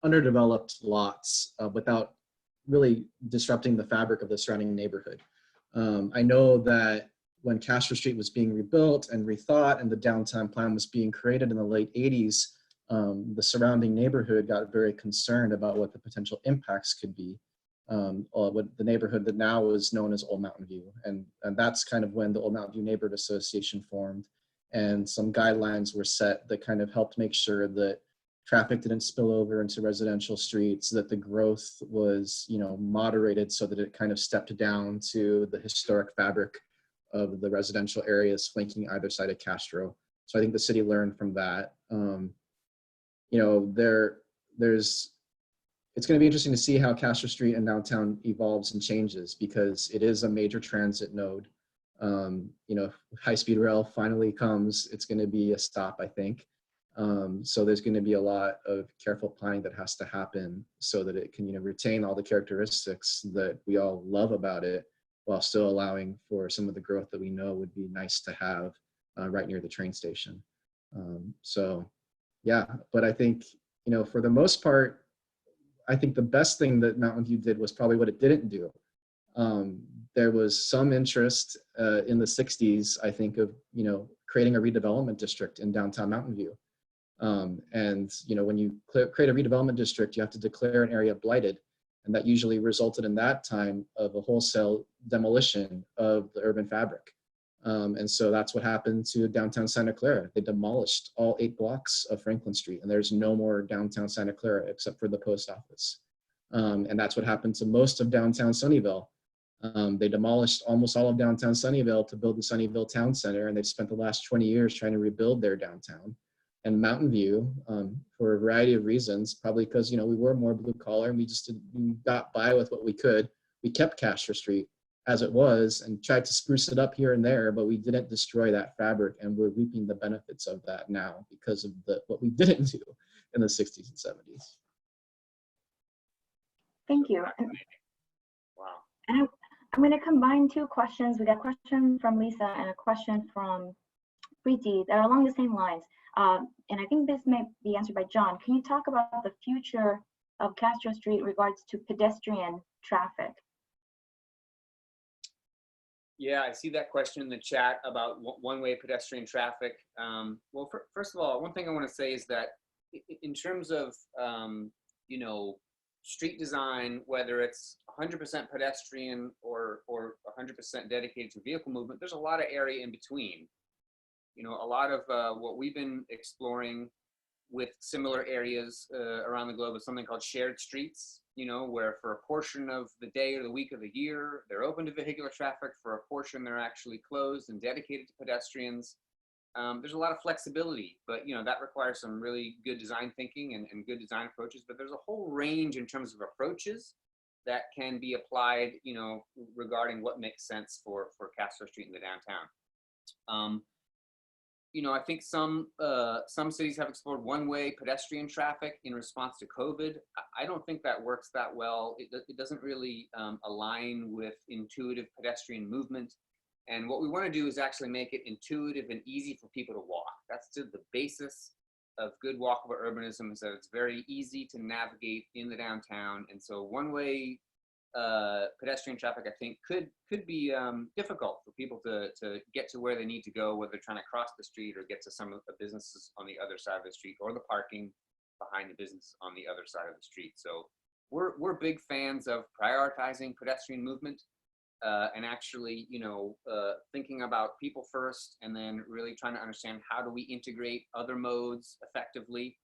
underdeveloped lots without really disrupting the fabric of the surrounding neighborhood. I know that when Castro Street was being rebuilt and rethought and the downtown plan was being created in the late 80s, the surrounding neighborhood got very concerned about what the potential impacts could be. What the neighborhood that now is known as Old Mountain View. And that's kind of when the Old Mountain View Neighborhood Association formed, and some guidelines were set that kind of helped make sure that traffic didn't spill over into residential streets, that the growth was, you know, moderated so that it kind of stepped down to the historic fabric of the residential areas flanking either side of Castro. So I think the city learned from that. You know, it's going to be interesting to see how Castro Street and downtown evolves and changes, because it is a major transit node. You know, high-speed rail finally comes, it's going to be a stop, I think. So there's going to be a lot of careful planning that has to happen so that it can, you know, retain all the characteristics that we all love about it, while still allowing for some of the growth that we know would be nice to have right near the train station. So yeah, but I think, you know, for the most part, I think the best thing that Mountain View did was probably what it didn't do. There was some interest in the 60s, I think, of, you know, creating a redevelopment district in downtown Mountain View. And, you know, when you create a redevelopment district, you have to declare an area blighted. And that usually resulted in that time of a wholesale demolition of the urban fabric. And so that's what happened to downtown Santa Clara. They demolished all 8 blocks of Franklin Street, and there's no more downtown Santa Clara except for the post office. And that's what happened to most of downtown Sunnyvale. They demolished almost all of downtown Sunnyvale to build the Sunnyvale Town Center, and they've spent the last 20 years trying to rebuild their downtown. And Mountain View, for a variety of reasons, probably because, you know, we were more blue collar and we got by with what we could. We kept Castro Street as it was and tried to spruce it up here and there, but we didn't destroy that fabric, and we're reaping the benefits of that now because of what we didn't do in the 60s and 70s. Thank you. Wow. And I'm going to combine two questions. We got a question from Lisa and a question from Preeti that are along the same lines. And I think this may be answered by John. Can you talk about the future of Castro Street in regards to pedestrian traffic? Yeah, I see that question in the chat about one-way pedestrian traffic. Well, first of all, one thing I want to say is that in terms of, you know, street design, whether it's 100% pedestrian or 100% dedicated to vehicle movement, there's a lot of area in between. You know, a lot of what we've been exploring with similar areas around the globe is something called shared streets, you know, where for a portion of the day or the week or the year, they're open to vehicular traffic. For a portion, they're actually closed and dedicated to pedestrians. There's a lot of flexibility, but, you know, that requires some really good design thinking and good design approaches. But there's a whole range in terms of approaches that can be applied, you know, regarding what makes sense for Castro Street in the downtown. You know, I think some cities have explored one-way pedestrian traffic in response to COVID. I don't think that works that well. It doesn't really align with intuitive pedestrian movement. And what we want to do is actually make it intuitive and easy for people to walk. That's the basis of good walkable urbanism, is that it's very easy to navigate in the downtown. And so one-way pedestrian traffic, I think, could be difficult for people to get to where they need to go, whether they're trying to cross the street or get to some of the businesses on the other side of the street, or the parking behind the business on the other side of the street. So we're big fans of prioritizing pedestrian movement and actually, you know, thinking about people first, and then really trying to understand how do we integrate other modes effectively.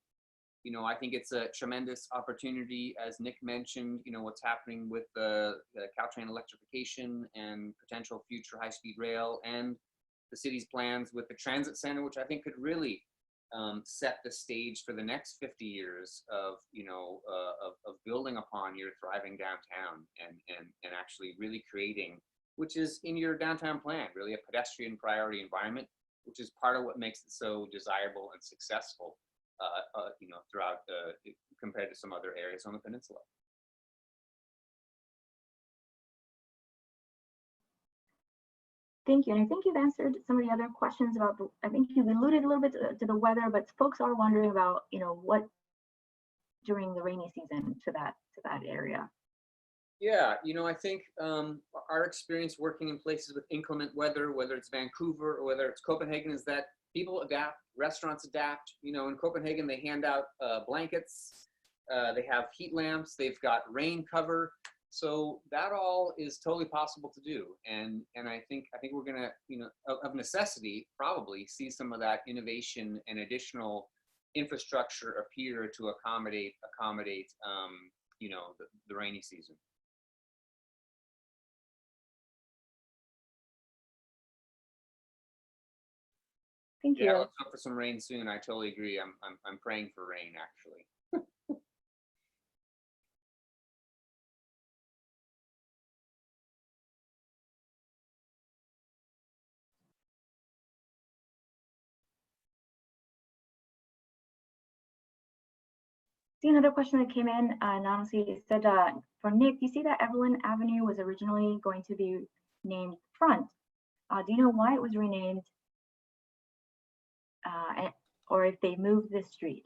You know, I think it's a tremendous opportunity, as Nick mentioned, you know, what's happening with the Caltrain electrification and potential future high-speed rail, and the city's plans with the transit center, which I think could really set the stage for the next 50 years of, you know, of building upon your thriving downtown and actually really creating, which is in your downtown plan, really a pedestrian priority environment, which is part of what makes it so desirable and successful. You know, throughout compared to some other areas on the peninsula. Thank you. And I think you've answered some of the other questions about I think you've alluded a little bit to the weather, but folks are wondering about, you know, what during the rainy season to that area. Yeah, you know, I think our experience working in places with inclement weather, whether it's Vancouver or whether it's Copenhagen, is that people adapt, restaurants adapt. You know, in Copenhagen, they hand out blankets, they have heat lamps, they've got rain cover. So that all is totally possible to do. And I think we're gonna, you know, of necessity, probably see some of that innovation and additional infrastructure appear to accommodate you know, the rainy season. Thank you. Yeah, let's hope for some rain soon. I totally agree. I'm praying for rain, actually. See another question that came in, and honestly, it said, for Nick, you see that Evelyn Avenue was originally going to be named Front. Do you know why it was renamed, or if they moved this street?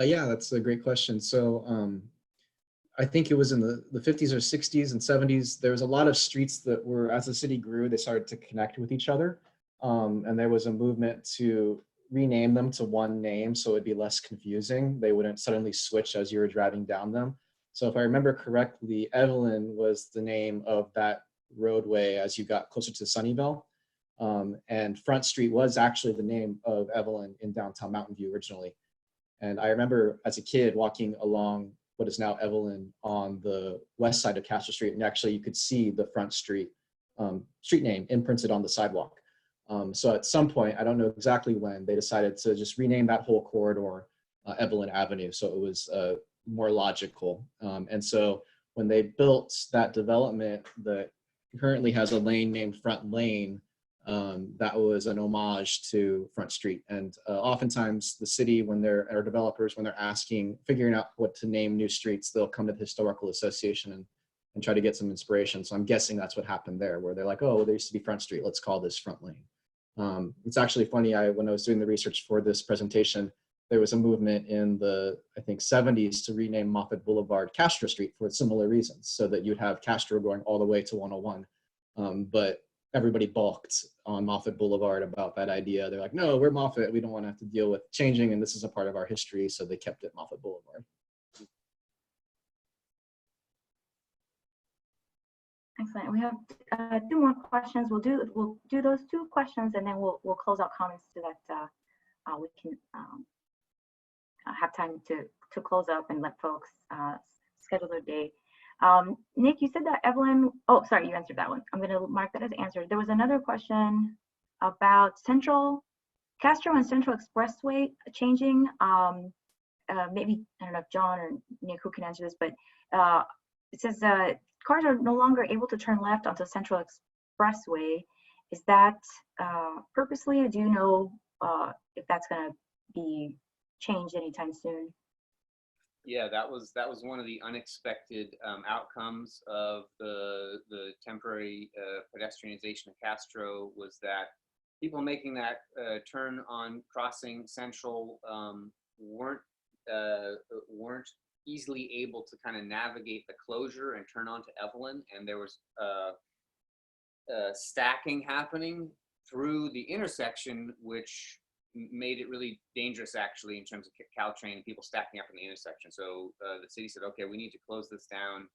Yeah, that's a great question. So I think it was in the 50s or 60s and 70s, there was a lot of streets that were, as the city grew, they started to connect with each other. And there was a movement to rename them to one name so it'd be less confusing. They wouldn't suddenly switch as you were driving down them. So if I remember correctly, Evelyn was the name of that roadway as you got closer to Sunnyvale. And Front Street was actually the name of Evelyn in downtown Mountain View originally. And I remember as a kid walking along what is now Evelyn on the west side of Castro Street, and actually you could see the Front Street street name imprinted on the sidewalk. So at some point, I don't know exactly when, they decided to just rename that whole corridor Evelyn Avenue, so it was more logical. And so when they built that development that currently has a lane named Front Lane, that was an homage to Front Street. And oftentimes the city, when or developers, when they're figuring out what to name new streets, they'll come to the Historical Association and try to get some inspiration. So I'm guessing that's what happened there, where they're like, oh, there used to be Front Street, let's call this Front Lane. It's actually funny, when I was doing the research for this presentation, there was a movement in the, I think, 70s to rename Moffett Boulevard Castro Street for similar reasons, so that you'd have Castro going all the way to 101. But everybody balked on Moffett Boulevard about that idea. They're like, no, we're Moffett, we don't want to have to deal with changing, and this is a part of our history, so they kept it Moffett Boulevard. Excellent. We have 2 more questions. We'll do those 2 questions, and then we'll close out comments so that we can have time to close up and let folks schedule their day. Nick, you said that Evelyn, oh, sorry, you answered that one. I'm going to mark that as answered. There was another question about Castro and Central Expressway changing. Maybe, I don't know if John or Nick who can answer this, but it says cars are no longer able to turn left onto Central Expressway. Is that purposely, or do you know if that's going to be changed anytime soon? Yeah, that was one of the unexpected outcomes of the temporary pedestrianization of Castro, was that people making that turn on crossing Central weren't easily able to kind of navigate the closure and turn onto Evelyn, and there was stacking happening through the intersection, which made it really dangerous, actually, in terms of Caltrain, people stacking up in the intersection. So the city said, okay, we need to close this down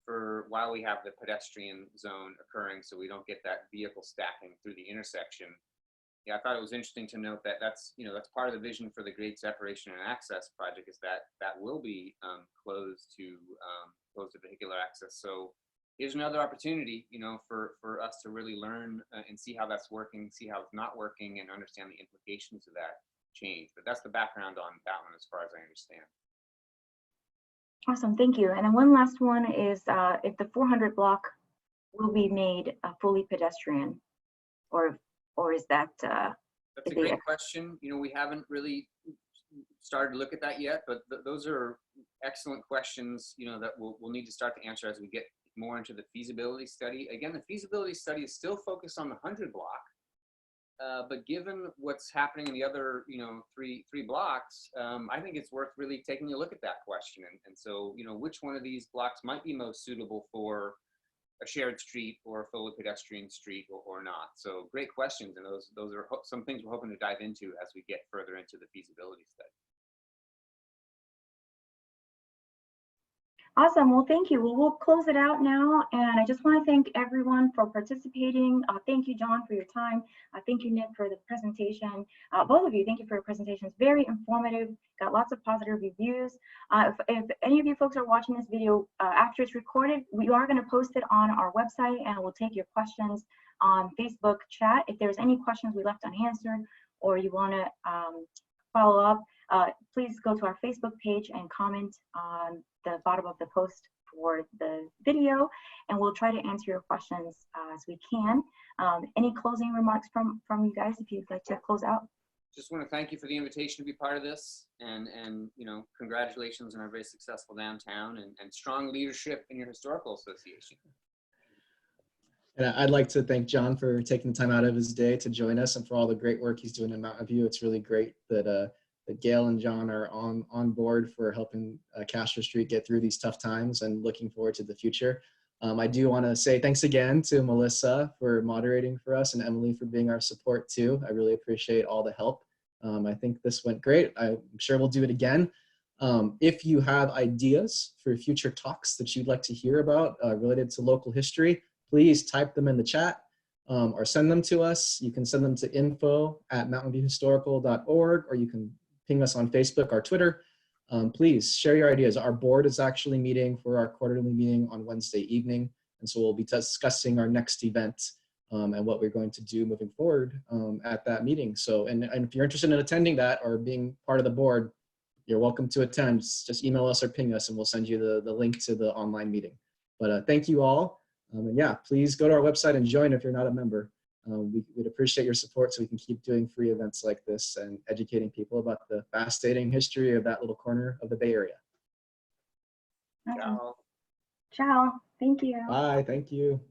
for while we have the pedestrian zone occurring, so we don't get that vehicle stacking through the intersection. Yeah, I thought it was interesting to note that that's part of the vision for the Great Separation and Access project, is that will be closed to vehicular access. So here's another opportunity, for us to really learn and see how that's working, see how it's not working, and understand the implications of that change. But that's the background on that one, as far as I understand. Awesome, thank you. And then one last one is if the 400 block will be made fully pedestrian, or is that? That's a great question. We haven't really started to look at that yet, but those are excellent questions, that we'll need to start to answer as we get more into the feasibility study. Again, the feasibility study is still focused on the 100 block, but given what's happening in the other, three blocks, I think it's worth really taking a look at that question. And so, which one of these blocks might be most suitable for a shared street or a fully pedestrian street or not? So great questions, and those are some things we're hoping to dive into as we get further into the feasibility study. Awesome. Well, thank you. Well, we'll close it out now. And I just want to thank everyone for participating. Thank you, John, for your time. Thank you, Nick, for the presentation. Both of you, thank you for your presentations. Very informative. Got lots of positive reviews. If any of you folks are watching this video after it's recorded, we are going to post it on our website, and we'll take your questions on Facebook chat. If there's any questions we left unanswered, or you want to follow up, please go to our Facebook page and comment on the bottom of the post for the video, and we'll try to answer your questions as we can. Any closing remarks from you guys, if you'd like to close out? Just want to thank you for the invitation to be part of this, and congratulations on our very successful downtown and strong leadership in your historical association. And I'd like to thank John for taking the time out of his day to join us, and for all the great work he's doing in Mountain View. It's really great that Gehl and John are on board for helping Castro Street get through these tough times, and looking forward to the future. I do want to say thanks again to Melissa for moderating for us, and Emily for being our support too. I really appreciate all the help. I think this went great. I'm sure we'll do it again. If you have ideas for future talks that you'd like to hear about related to local history, please type them in the chat or send them to us. You can send them to info@mountainviewhistorical.org, or you can ping us on Facebook or Twitter. Please share your ideas. Our board is actually meeting for our quarterly meeting on Wednesday evening, and so we'll be discussing our next event and what we're going to do moving forward at that meeting. So, and if you're interested in attending that or being part of the board, you're welcome to attend. Just email us or ping us, and we'll send you the link to the online meeting. But thank you all. And yeah, please go to our website and join if you're not a member. We'd appreciate your support so we can keep doing free events like this and educating people about the fascinating history of that little corner of the Bay Area. Awesome. Ciao. Ciao. Thank you. Bye. Thank you.